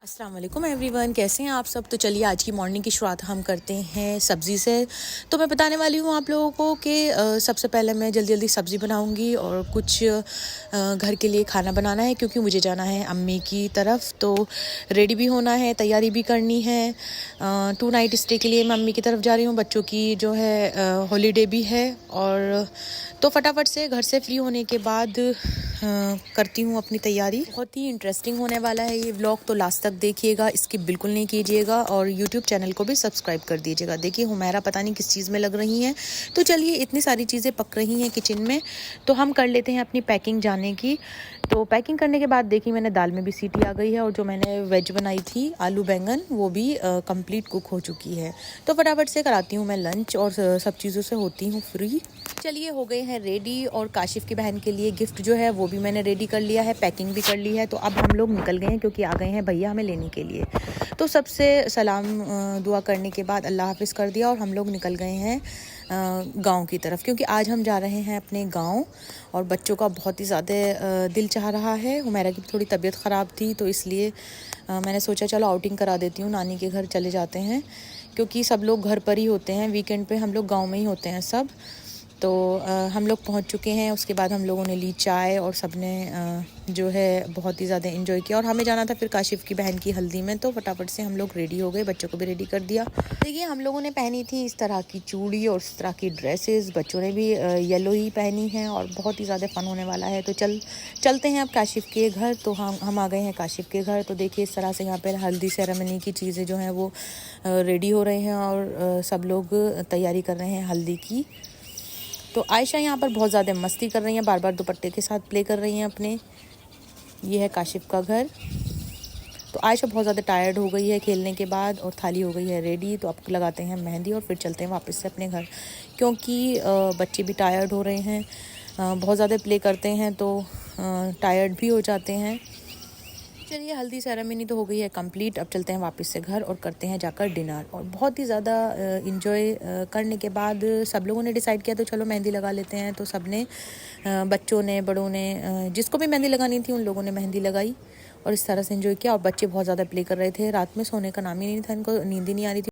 अस्सलाम वालेकुम एवरीवन, कैसे हैं आप सब। तो चलिए आज की मॉर्निंग की शुरुआत हम करते हैं सब्ज़ी से। तो मैं बताने वाली हूँ आप लोगों को कि सबसे पहले मैं जल्दी जल्दी सब्ज़ी बनाऊँगी और कुछ घर के लिए खाना बनाना है, क्योंकि मुझे जाना है अम्मी की तरफ। तो रेडी भी होना है, तैयारी भी करनी है। 2 नाइट स्टे के लिए मैं अम्मी की तरफ जा रही हूँ। बच्चों की जो है हॉलीडे भी है। और तो फटाफट से घर से फ्री होने के बाद करती हूँ अपनी तैयारी। बहुत ही इंटरेस्टिंग होने वाला है ये व्लॉग, तो लास्ट तक देखिएगा, स्किप बिल्कुल नहीं कीजिएगा। और यूट्यूब चैनल को भी सब्सक्राइब कर दीजिएगा। देखिए हुमैरा पता नहीं किस चीज़ में लग रही हैं। तो चलिए, इतनी सारी चीज़ें पक रही हैं किचन में, तो हम कर लेते हैं अपनी पैकिंग जाने की। तो पैकिंग करने के बाद देखिए मैंने दाल में भी सीटी आ गई है, और जो मैंने वेज बनाई थी आलू बैंगन, वो भी कंप्लीट कुक हो चुकी है। तो फटाफट से कराती हूँ मैं लंच, और सब चीज़ों से होती हूँ फ्री। चलिए हो गए हैं रेडी, और काशिफ की बहन के लिए गिफ्ट जो है वो भी मैंने रेडी कर लिया है, पैकिंग भी कर ली है। तो अब हम लोग निकल गए हैं, क्योंकि आ गए हैं भैया हमें लेने के लिए। तो सबसे सलाम दुआ करने के बाद अल्लाह हाफिज़ कर दिया, और हम लोग निकल गए हैं गांव की तरफ, क्योंकि आज हम जा रहे हैं अपने गांव। और बच्चों का बहुत ही ज़्यादा दिल चाह रहा है। हुमैरा की थोड़ी तबीयत ख़राब थी, तो इसलिए मैंने सोचा चलो आउटिंग करा देती हूँ, नानी के घर चले जाते हैं, क्योंकि सब लोग घर पर ही होते हैं। वीकेंड पे हम लोग गांव में ही होते हैं सब। तो हम लोग पहुंच चुके हैं। उसके बाद हम लोगों ने ली चाय, और सब ने जो है बहुत ही ज़्यादा एंजॉय किया। और हमें जाना था फिर काशिफ की बहन की हल्दी में, तो फटाफट से हम लोग रेडी हो गए, बच्चों को भी रेडी कर दिया। देखिए हम लोगों ने पहनी थी इस तरह की चूड़ी और इस तरह की ड्रेसेस, बच्चों ने भी येलो ही पहनी है, और बहुत ही ज़्यादा फ़न होने वाला है। तो चलते हैं अब काशिफ के घर। तो हम आ गए हैं काशिफ के घर। तो देखिए इस तरह से यहाँ पर हल्दी सेरेमनी की चीज़ें जो हैं वो रेडी हो रहे हैं, और सब लोग तैयारी कर रहे हैं हल्दी की। तो आयशा यहाँ पर बहुत ज़्यादा मस्ती कर रही हैं, बार बार दुपट्टे के साथ प्ले कर रही हैं अपने। ये है काशिफ का घर। तो आयशा बहुत ज़्यादा टायर्ड हो गई है खेलने के बाद, और थाली हो गई है रेडी। तो अब लगाते हैं मेहंदी, और फिर चलते हैं वापस से अपने घर, क्योंकि बच्चे भी टायर्ड हो रहे हैं। बहुत ज़्यादा प्ले करते हैं तो टायर्ड भी हो जाते हैं। चलिए हल्दी सेरेमनी तो हो गई है कंप्लीट। अब चलते हैं वापस से घर, और करते हैं जाकर डिनर। और बहुत ही ज़्यादा इंजॉय करने के बाद सब लोगों ने डिसाइड किया तो चलो मेहंदी लगा लेते हैं। तो सब ने, बच्चों ने, बड़ों ने, जिसको भी मेहंदी लगानी थी उन लोगों ने मेहंदी लगाई, और इस तरह से इंजॉय किया। और बच्चे बहुत ज़्यादा प्ले कर रहे थे, रात में सोने का नाम ही नहीं था, इनको नींद ही नहीं आ रही थी।